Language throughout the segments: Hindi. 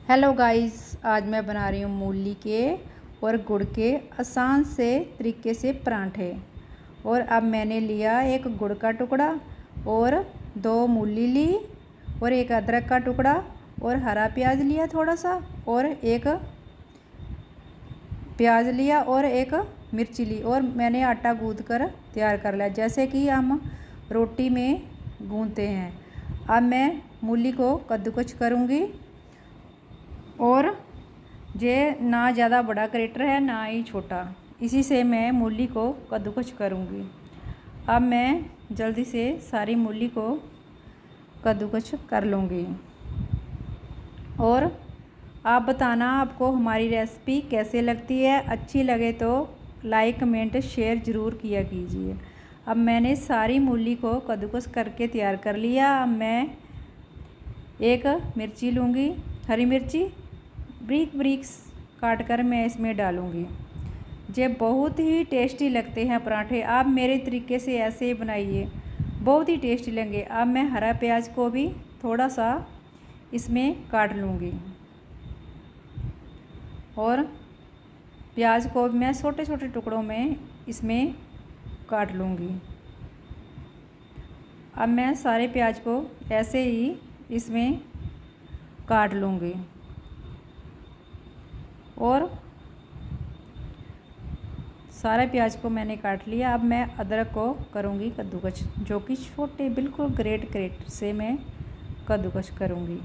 हेलो गाइस, आज मैं बना रही हूँ मूली के और गुड़ के आसान से तरीके से परांठे। और अब मैंने लिया एक गुड़ का टुकड़ा और 2 मूली ली और एक अदरक का टुकड़ा और हरा प्याज लिया थोड़ा सा और एक प्याज लिया और एक मिर्ची ली और मैंने आटा गूँथ कर तैयार कर लिया जैसे कि हम रोटी में गूँथते हैं। अब मैं मूली को कद्दूकस करूँगी और ये ना ज़्यादा बड़ा ग्रेटर है ना ही छोटा, इसी से मैं मूली को कद्दूकस करूँगी। अब मैं जल्दी से सारी मूली को कद्दूकस कर लूँगी और आप बताना आपको हमारी रेसिपी कैसे लगती है। अच्छी लगे तो लाइक कमेंट शेयर ज़रूर किया कीजिए। अब मैंने सारी मूली को कद्दूकस करके तैयार कर लिया। अब मैं एक मिर्ची लूँगी, हरी मिर्ची ब्रीक ब्रीक्स काट कर मैं इसमें डालूँगी। ये बहुत ही टेस्टी लगते हैं पराठे। आप मेरे तरीके से ऐसे ही बनाइए, बहुत ही टेस्टी लगेंगे। अब मैं हरा प्याज को भी थोड़ा सा इसमें काट लूँगी और प्याज को मैं छोटे छोटे टुकड़ों में इसमें काट लूँगी। अब मैं सारे प्याज को ऐसे ही इसमें काट लूँगी और सारे प्याज को मैंने काट लिया। अब मैं अदरक को करूँगी कद्दूकस, जो कि छोटे बिल्कुल ग्रेट से मैं कद्दूकस करूँगी।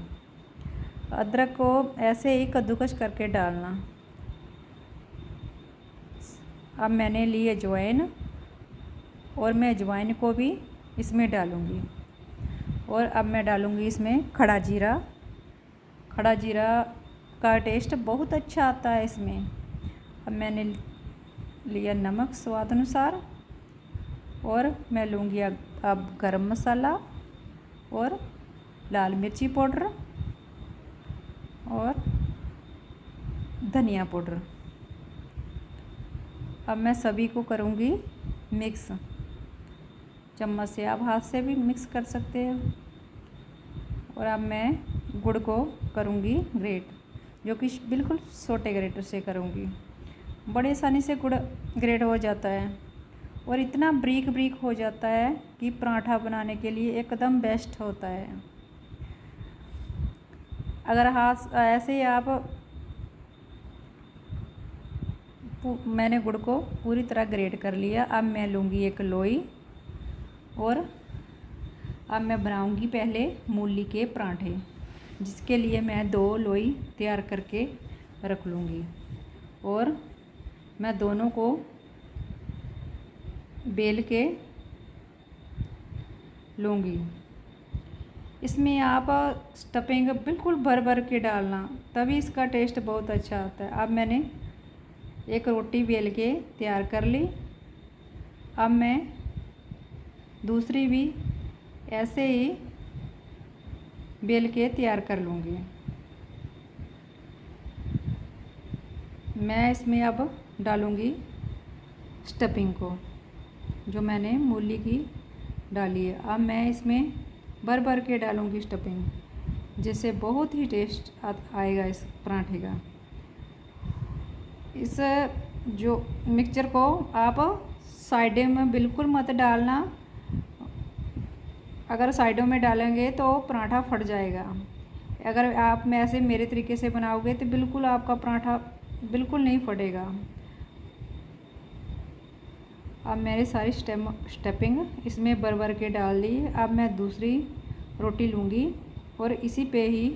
अदरक को ऐसे ही कद्दूकस करके डालना। अब मैंने ली अजवाइन और मैं अजवाइन को भी इसमें डालूँगी और अब मैं डालूँगी इसमें खड़ा जीरा। खड़ा जीरा का टेस्ट बहुत अच्छा आता है इसमें। अब मैंने लिया नमक स्वाद अनुसार और मैं लूँगी अब गरम मसाला और लाल मिर्ची पाउडर और धनिया पाउडर। अब मैं सभी को करूँगी मिक्स। चम्मच से आप हाथ से भी मिक्स कर सकते हैं। और अब मैं गुड़ को करूँगी ग्रेट, जो कि बिल्कुल छोटे ग्रेटर से करूँगी। बड़े आसानी से गुड़ ग्रेट हो जाता है और इतना ब्रीक हो जाता है कि पराठा बनाने के लिए एकदम बेस्ट होता है। अगर हाथ ऐसे ही आप मैंने गुड़ को पूरी तरह ग्रेट कर लिया। अब मैं लूँगी एक लोई और अब मैं बनाऊँगी पहले मूली के पराठे, जिसके लिए मैं 2 लोई तैयार करके रख लूँगी और मैं दोनों को बेल के लूँगी। इसमें आप स्टफिंग बिल्कुल भर के डालना, तभी इसका टेस्ट बहुत अच्छा आता है। अब मैंने एक रोटी बेल के तैयार कर ली। अब मैं दूसरी भी ऐसे ही बेल के तैयार कर लूँगी। मैं इसमें अब डालूँगी स्टफिंग को, जो मैंने मूली की डाली है। अब मैं इसमें भर के डालूँगी स्टफिंग, जिससे बहुत ही टेस्ट आएगा इस पराठे का। इस जो मिक्सचर को आप साइडों में बिल्कुल मत डालना। अगर साइडों में डालेंगे तो पराठा फट जाएगा। अगर आप में ऐसे मेरे तरीके से बनाओगे तो बिल्कुल आपका पराठा बिल्कुल नहीं फटेगा। अब मैंने सारी स्टफिंग इसमें भर के डाल दी। अब मैं दूसरी रोटी लूँगी और इसी पे ही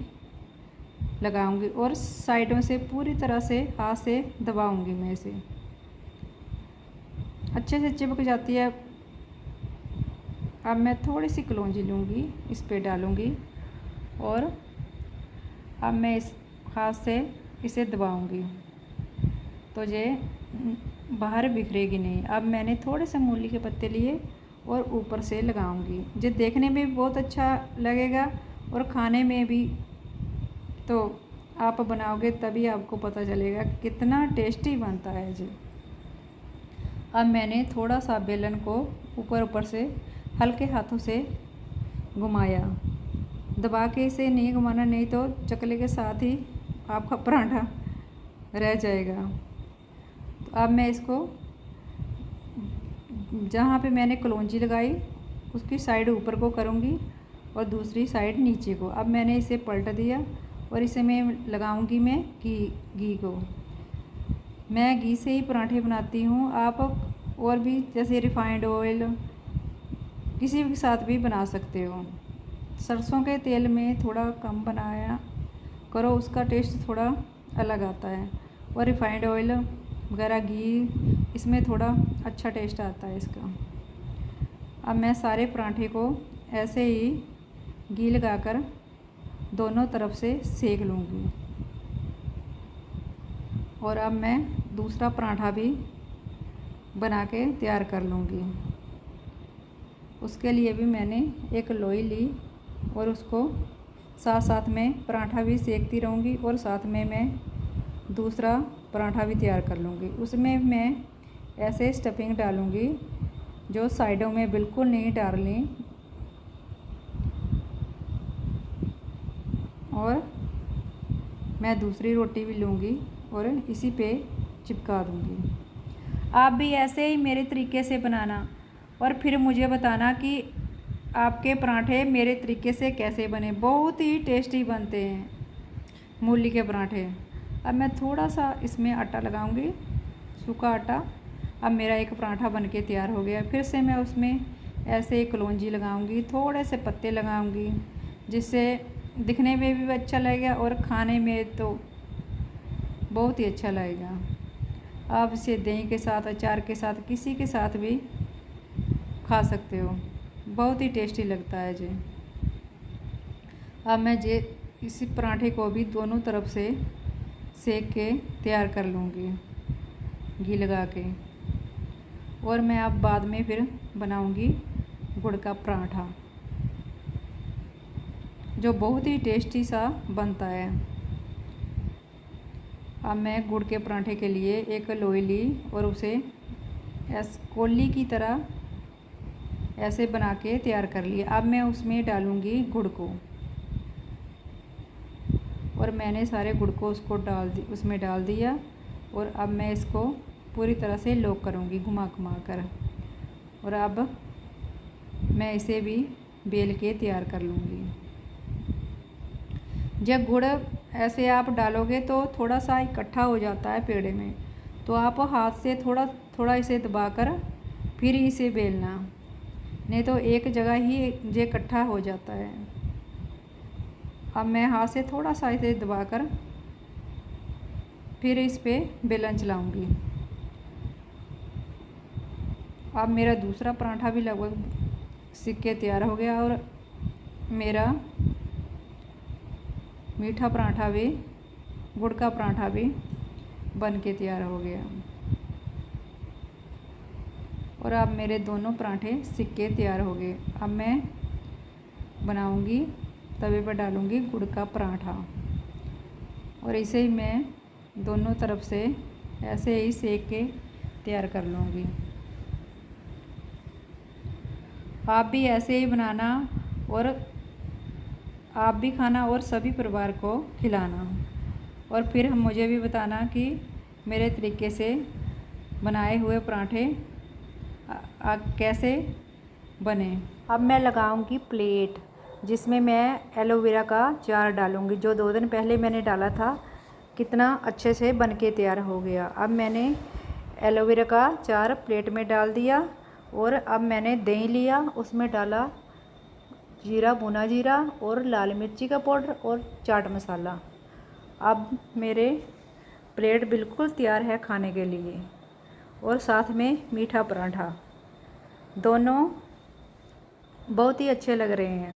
लगाऊंगी और साइडों से पूरी तरह से हाथ से दबाऊंगी। मैं इसे अच्छे से चिपक जाती है। अब मैं थोड़ी सी कलौंजी लूँगी, इस पे डालूँगी और अब मैं इस हाथ से इसे दबाऊंगी तो ये बाहर बिखरेगी नहीं। अब मैंने थोड़े से मूली के पत्ते लिए और ऊपर से लगाऊंगी। ये देखने में भी बहुत अच्छा लगेगा और खाने में भी। तो आप बनाओगे तभी आपको पता चलेगा कितना टेस्टी बनता है जी। अब मैंने थोड़ा सा बेलन को ऊपर से हल्के हाथों से घुमाया। दबा के इसे नहीं घुमाना, नहीं तो चकले के साथ ही आपका पराठा रह जाएगा। तो अब मैं इसको जहाँ पे मैंने कलौंजी लगाई उसकी साइड ऊपर को करूँगी और दूसरी साइड नीचे को। अब मैंने इसे पलट दिया और इसे मैं लगाऊंगी मैं घी को। मैं घी से ही पराठे बनाती हूँ। आप और भी जैसे रिफाइंड ऑयल किसी के साथ भी बना सकते हो। सरसों के तेल में थोड़ा कम बनाया करो, उसका टेस्ट थोड़ा अलग आता है। और रिफाइंड ऑयल वगैरह घी इसमें थोड़ा अच्छा टेस्ट आता है इसका। अब मैं सारे पराठे को ऐसे ही घी लगाकर दोनों तरफ से सेक लूँगी। और अब मैं दूसरा पराठा भी बना के तैयार कर लूँगी। उसके लिए भी मैंने एक लोई ली और उसको साथ साथ में पराठा भी सेकती रहूँगी और साथ में मैं दूसरा पराठा भी तैयार कर लूँगी। उसमें मैं ऐसे स्टफिंग डालूँगी जो साइडों में बिल्कुल नहीं डालनी। और मैं दूसरी रोटी भी लूँगी और इसी पे चिपका दूँगी। आप भी ऐसे ही मेरे तरीके से बनाना और फिर मुझे बताना कि आपके पराठे मेरे तरीके से कैसे बने। बहुत ही टेस्टी बनते हैं मूली के पराठे। अब मैं थोड़ा सा इसमें आटा लगाऊंगी, सूखा आटा। अब मेरा एक पराठा बन के तैयार हो गया। फिर से मैं उसमें ऐसे ही कलौंजी लगाऊंगी, थोड़े से पत्ते लगाऊंगी, जिससे दिखने में भी अच्छा लगेगा और खाने में तो बहुत ही अच्छा लगेगा। आप इसे दही के साथ, अचार के साथ, किसी के साथ भी खा सकते हो। बहुत ही टेस्टी लगता है जी। अब मैं इसी पराठे को भी दोनों तरफ से सेक के तैयार कर लूँगी घी लगा के। और मैं अब बाद में फिर बनाऊँगी गुड़ का पराठा, जो बहुत ही टेस्टी सा बनता है। अब मैं गुड़ के पराठे के लिए एक लोई ली और उसे कोली की तरह ऐसे बना के तैयार कर लिया। अब मैं उसमें डालूँगी गुड़ को और मैंने सारे गुड़ को उसमें डाल दिया। और अब मैं इसको पूरी तरह से लॉक करूँगी घुमा घुमा कर। और अब मैं इसे भी बेल के तैयार कर लूँगी। जब गुड़ ऐसे आप डालोगे तो थोड़ा सा इकट्ठा हो जाता है पेड़े में, तो आप हाथ से थोड़ा थोड़ा इसे दबाकर फिर इसे बेलना, नहीं तो एक जगह ही ये इकट्ठा हो जाता है। अब मैं हाथ से थोड़ा सा इसे दबाकर फिर इस पे बेलन चलाऊँगी। अब मेरा दूसरा पराठा भी लगभग सिक के तैयार हो गया और मेरा मीठा पराठा भी, गुड़ का पराठा भी बन के तैयार हो गया। और अब मेरे दोनों पराठे सिक के तैयार हो गए। अब मैं बनाऊंगी, तवे पर डालूंगी गुड़ का पराठा और इसे ही मैं दोनों तरफ से ऐसे ही सेक के तैयार कर लूँगी। आप भी ऐसे ही बनाना और आप भी खाना और सभी परिवार को खिलाना। और फिर हम मुझे भी बताना कि मेरे तरीके से बनाए हुए पराठे कैसे बने। अब मैं लगाऊंगी प्लेट, जिसमें मैं एलोवेरा का चार डालूंगी, जो 2 दिन पहले मैंने डाला था। कितना अच्छे से बन के तैयार हो गया। अब मैंने एलोवेरा का चार प्लेट में डाल दिया और अब मैंने दही लिया, उसमें डाला जीरा, भुना जीरा और लाल मिर्ची का पाउडर और चाट मसाला। अब मेरे प्लेट बिल्कुल तैयार है खाने के लिए। और साथ में मीठा पराठा, दोनों बहुत ही अच्छे लग रहे हैं।